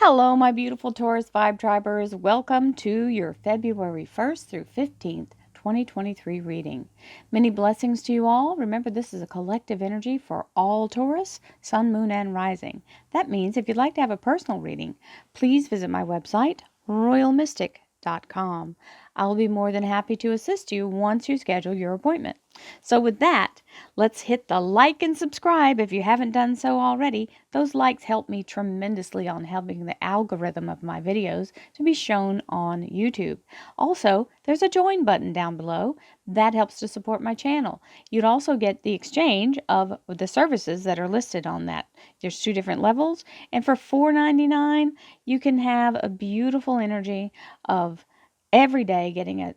Hello, my beautiful Taurus Vibe Tribers. Welcome to your February 1st through 15th, 2023 reading. Many blessings to you all. Remember, this is a collective energy for all Taurus, Sun, Moon, and Rising. That means if you'd like to have a personal reading, please visit my website, royalmystic.com. I'll be more than happy to assist you once you schedule your appointment. So with that, let's hit the like and subscribe if you haven't done so already. Those likes help me tremendously on helping the algorithm of my videos to be shown on YouTube. Also, there's a join button down below. That helps to support my channel. You'd also get the exchange of the services that are listed on that. There's 2 different levels, and for $4.99, you can have a beautiful energy of every day getting a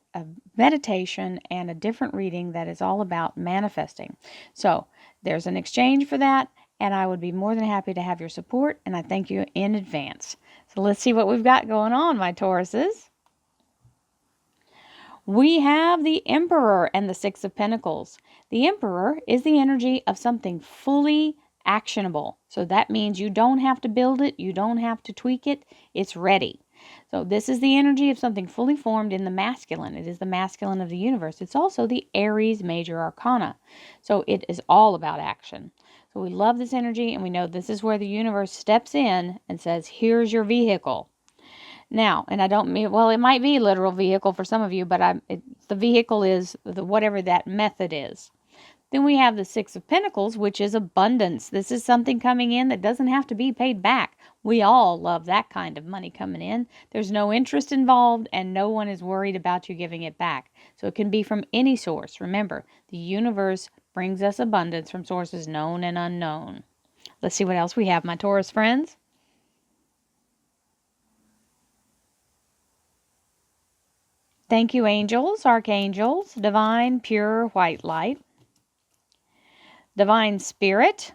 meditation and a different reading that is all about manifesting. So there's an exchange for that, and I would be more than happy to have your support, and I thank you in advance. So let's see what we've got going on, my Tauruses. We have the Emperor and the Six of Pentacles. The Emperor is the energy of something fully actionable. So that means you don't have to build it, you don't have to tweak it, it's ready. So this is the energy of something fully formed in the masculine. It is the masculine of the universe. It's also the Aries major arcana. So it is all about action. So we love this energy, and we know this is where the universe steps in and says, here's your vehicle. Now, and I don't mean, well, it might be a literal vehicle for some of you, but the vehicle is whatever that method is. Then we have the Six of Pentacles, which is abundance. This is something coming in that doesn't have to be paid back. We all love that kind of money coming in. There's no interest involved, and no one is worried about you giving it back. So it can be from any source. Remember, the universe brings us abundance from sources known and unknown. Let's see what else we have, my Taurus friends. Thank you, angels, archangels, divine, pure, white light. Divine Spirit.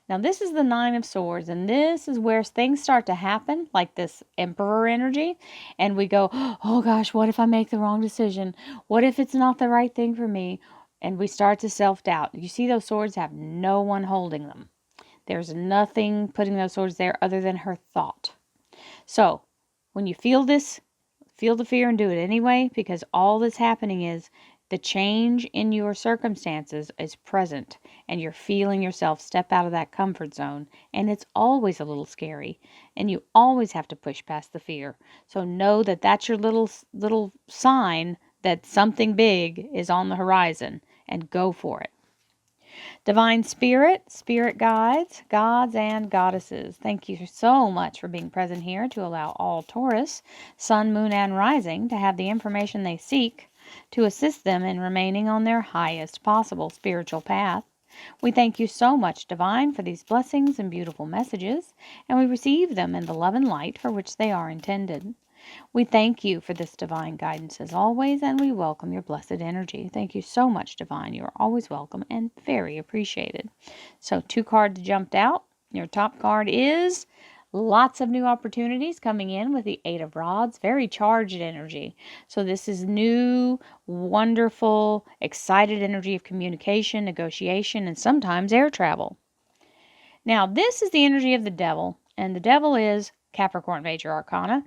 Now this is the Nine of Swords, and this is where things start to happen, like this Emperor energy, and we go, oh gosh, what if I make the wrong decision? What if it's not the right thing for me? And we start to self-doubt. You see, those swords have no one holding them. There's nothing putting those swords there other than her thought. So when you feel this, feel the fear and do it anyway, because all that's happening is the change in your circumstances is present, and you're feeling yourself step out of that comfort zone, and it's always a little scary, and you always have to push past the fear. So know that that's your little sign that something big is on the horizon, and go for it. Divine Spirit, Spirit Guides, Gods and Goddesses, thank you so much for being present here to allow all Taurus, Sun, Moon, and Rising to have the information they seek to assist them in remaining on their highest possible spiritual path. We thank you so much, Divine, for these blessings and beautiful messages, and we receive them in the love and light for which they are intended. We thank you for this divine guidance as always, and we welcome your blessed energy. Thank you so much, Divine. You are always welcome and very appreciated. So 2 cards jumped out. Your top card is lots of new opportunities coming in with the Eight of Rods. Very charged energy. So this is new, wonderful, excited energy of communication, negotiation, and sometimes air travel. Now, this is the energy of the devil, and the devil is Capricorn Major Arcana.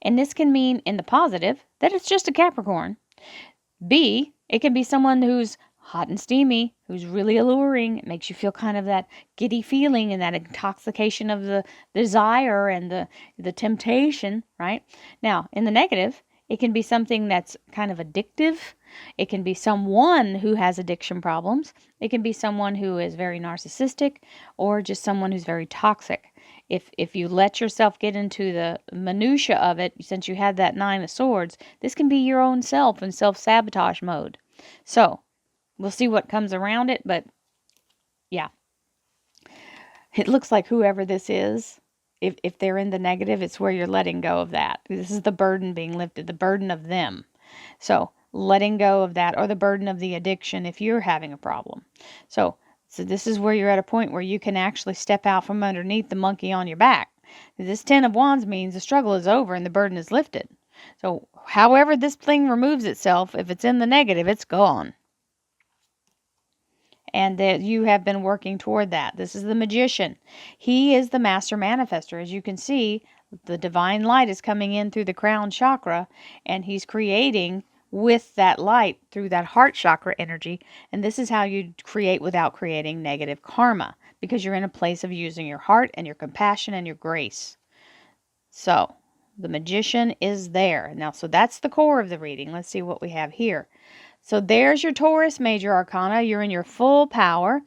And this can mean, in the positive, that it's just a Capricorn. B, it can be someone who's hot and steamy, who's really alluring. It makes you feel kind of that giddy feeling and that intoxication of the desire and the temptation, right? Now, in the negative, it can be something that's kind of addictive. It can be someone who has addiction problems. It can be someone who is very narcissistic, or just someone who's very toxic. If you let yourself get into the minutia of it, since you had that Nine of Swords, this can be your own self in self-sabotage mode. So, we'll see what comes around it, but yeah. It looks like whoever this is, if they're in the negative, it's where you're letting go of that. This is the burden being lifted, the burden of them. So, letting go of that, or the burden of the addiction if you're having a problem. So this is where you're at a point where you can actually step out from underneath the monkey on your back. This 10 of Wands means the struggle is over and the burden is lifted. So however this thing removes itself, if it's in the negative, it's gone. And that you have been working toward that. This is the Magician. He is the master manifester. As you can see, The divine light is coming in through the crown chakra, and he's creating with that light through that heart chakra energy. And this is how you create without creating negative karma, because you're in a place of using your heart and your compassion and your grace. So the magician is there. Now, so that's the core of the reading. Let's see what we have here. So there's your Taurus major arcana. You're in your full power.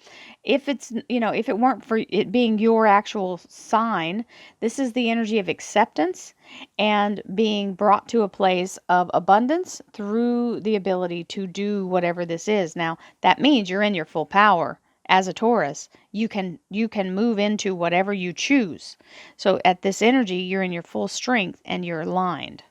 If it's, if it weren't for it being your actual sign, this is the energy of acceptance and being brought to a place of abundance through the ability to do whatever this is. Now, that means you're in your full power. As a Taurus, you can move into whatever you choose. So at this energy, you're in your full strength and you're aligned.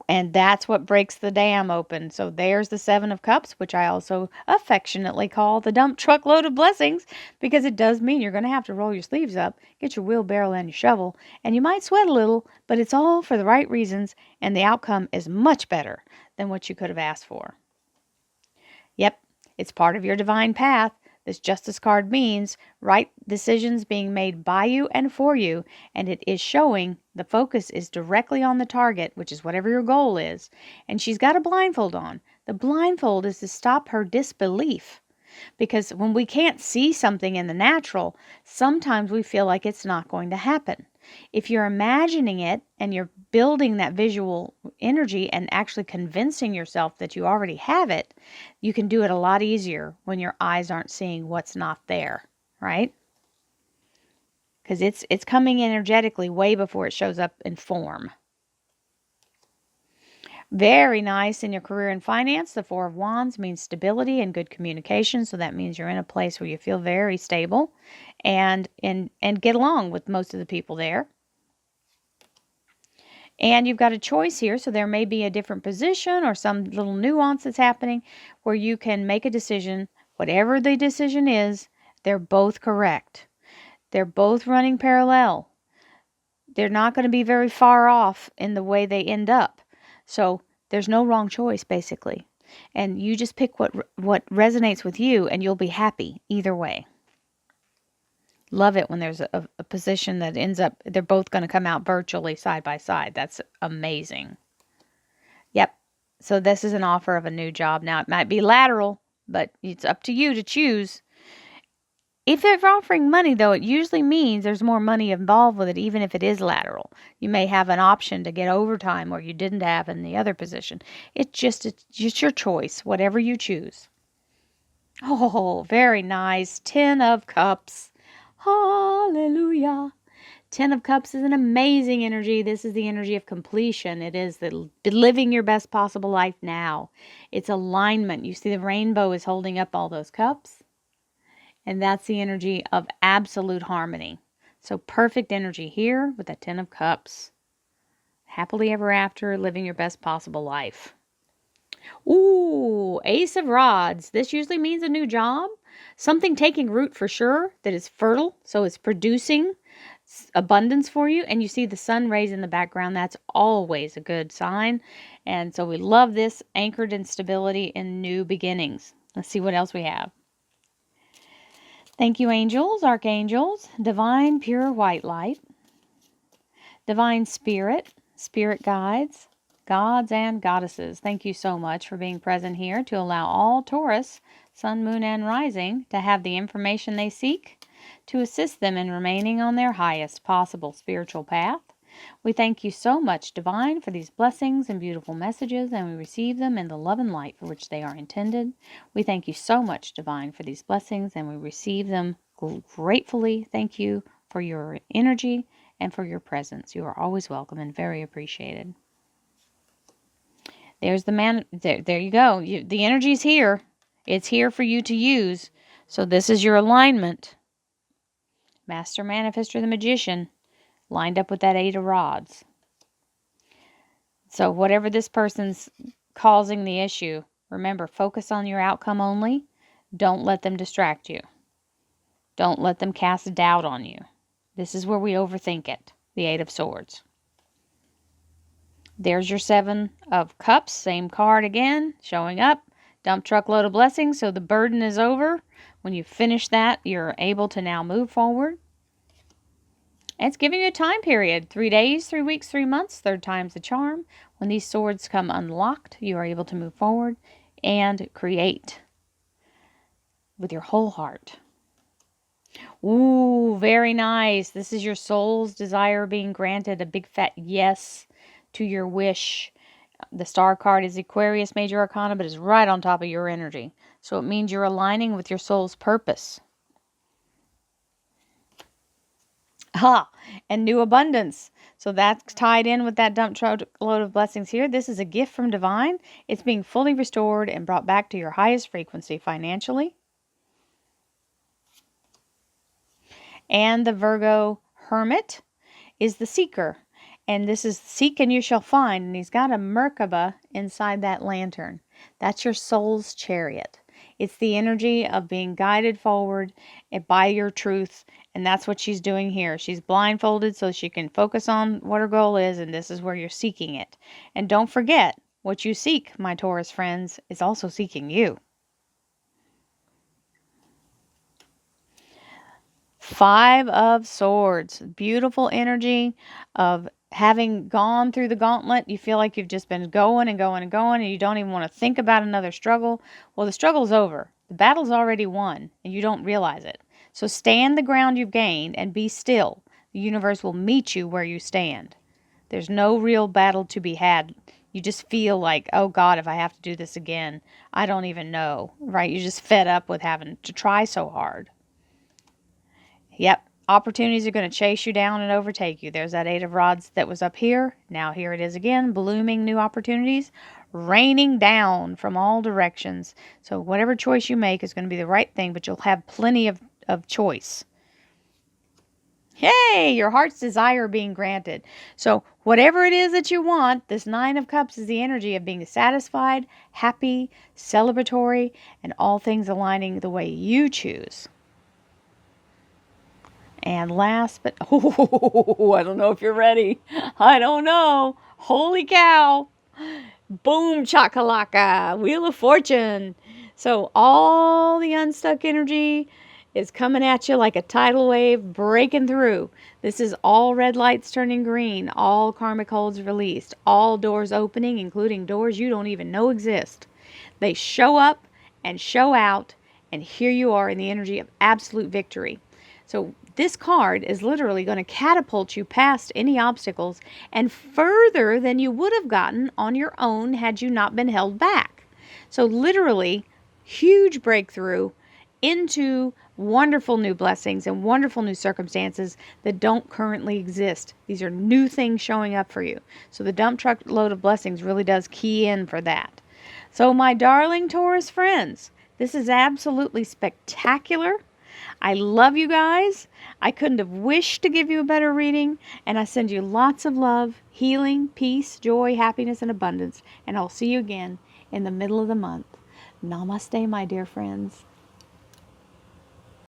And that's what breaks the dam open. So there's the Seven of Cups, which I also affectionately call the dump truck load of blessings, because it does mean you're going to have to roll your sleeves up, get your wheelbarrow and your shovel, and you might sweat a little, but it's all for the right reasons, and the outcome is much better than what you could have asked for. Yep, it's part of your divine path. This Justice card means right decisions being made by you and for you, and it is showing the focus is directly on the target, which is whatever your goal is, and she's got a blindfold on. The blindfold is to stop her disbelief, because when we can't see something in the natural, sometimes we feel like it's not going to happen. If you're imagining it and you're building that visual energy and actually convincing yourself that you already have it, you can do it a lot easier when your eyes aren't seeing what's not there, right? Because it's coming energetically way before it shows up in form. Very nice in your career and finance. The Four of Wands means stability and good communication. So that means you're in a place where you feel very stable and get along with most of the people there. And you've got a choice here. So there may be a different position or some little nuance that's happening where you can make a decision. Whatever the decision is, they're both correct. They're both running parallel. They're not going to be very far off in the way they end up. So there's no wrong choice, basically. And you just pick what resonates with you, and you'll be happy either way. Love it when there's a position that ends up, they're both going to come out virtually side by side. That's amazing. Yep. So this is an offer of a new job. Now, it might be lateral, but it's up to you to choose. If they're offering money, though, it usually means there's more money involved with it, even if it is lateral. You may have an option to get overtime where you didn't have in the other position. It's just your choice, whatever you choose. Oh, very nice. 10 of Cups. Hallelujah. 10 of Cups is an amazing energy. This is the energy of completion. It is the living your best possible life now. It's alignment. You see the rainbow is holding up all those cups. And that's the energy of absolute harmony. So perfect energy here with the 10 of Cups. Happily ever after, living your best possible life. Ooh, Ace of Rods. This usually means a new job. Something taking root for sure that is fertile. So it's producing abundance for you. And you see the sun rays in the background. That's always a good sign. And so we love this, anchored in stability and new beginnings. Let's see what else we have. Thank you, angels, archangels, divine, pure white light, divine spirit, spirit guides, gods and goddesses. Thank you so much for being present here to allow all Taurus, sun, moon, and rising to have the information they seek to assist them in remaining on their highest possible spiritual path. We thank you so much, Divine, for these blessings and beautiful messages, and we receive them in the love and light for which they are intended. We thank you so much, Divine, for these blessings, and we receive them gratefully. Thank you for your energy and for your presence. You are always welcome and very appreciated. There's the man. There you go. The energy's here. It's here for you to use. So this is your alignment. Master Manifestor, the Magician, lined up with that 8 of Rods. So whatever this person's causing the issue, remember, focus on your outcome only. Don't let them distract you. Don't let them cast doubt on you. This is where we overthink it. The 8 of Swords. There's your 7 of Cups. Same card again, showing up. Dump truck load of blessings. So the burden is over. When you finish that, you're able to now move forward. And it's giving you a time period, 3 days, 3 weeks, 3 months, third time's the charm. When these swords come unlocked, you are able to move forward and create with your whole heart. Ooh, very nice. This is your soul's desire being granted, a big fat yes to your wish. The star card is Aquarius Major Arcana, but is right on top of your energy. So it means you're aligning with your soul's purpose. And new abundance. So that's tied in with that dump truck load of blessings here. This is a gift from divine. It's being fully restored and brought back to your highest frequency financially. And the Virgo Hermit is the seeker. And this is seek and you shall find. And he's got a Merkaba inside that lantern. That's your soul's chariot. It's the energy of being guided forward by your truth. And that's what she's doing here. She's blindfolded so she can focus on what her goal is. And this is where you're seeking it. And don't forget, what you seek, my Taurus friends, is also seeking you. 5 of Swords. Beautiful energy of having gone through the gauntlet. You feel like you've just been going and going and going, and you don't even want to think about another struggle. Well, the struggle's over. The battle's already won, and you don't realize it. So stand the ground you've gained and be still. The universe will meet you where you stand. There's no real battle to be had. You just feel like, oh God, if I have to do this again, I don't even know, right? You're just fed up with having to try so hard. Yep. Opportunities are going to chase you down and overtake you. There's that 8 of Rods that was up here. Now here it is again, blooming new opportunities, raining down from all directions. So whatever choice you make is going to be the right thing, but you'll have plenty of choice. Hey, your heart's desire being granted. So whatever it is that you want, this 9 of Cups is the energy of being satisfied, happy, celebratory, and all things aligning the way you choose. And last but, I don't know if you're ready. I don't know. Holy cow. Boom chakalaka. Wheel of Fortune. So all the unstuck energy is coming at you like a tidal wave breaking through. This is all red lights turning green. All karmic holds released. All doors opening, including doors you don't even know exist. They show up and show out. And here you are in the energy of absolute victory. So this card is literally going to catapult you past any obstacles and further than you would have gotten on your own had you not been held back. So literally, huge breakthrough into wonderful new blessings and wonderful new circumstances that don't currently exist. These are new things showing up for you. So the dump truck load of blessings really does key in for that. So my darling Taurus friends, this is absolutely spectacular. I love you guys. I couldn't have wished to give you a better reading. And I send you lots of love, healing, peace, joy, happiness, and abundance. And I'll see you again in the middle of the month. Namaste, my dear friends.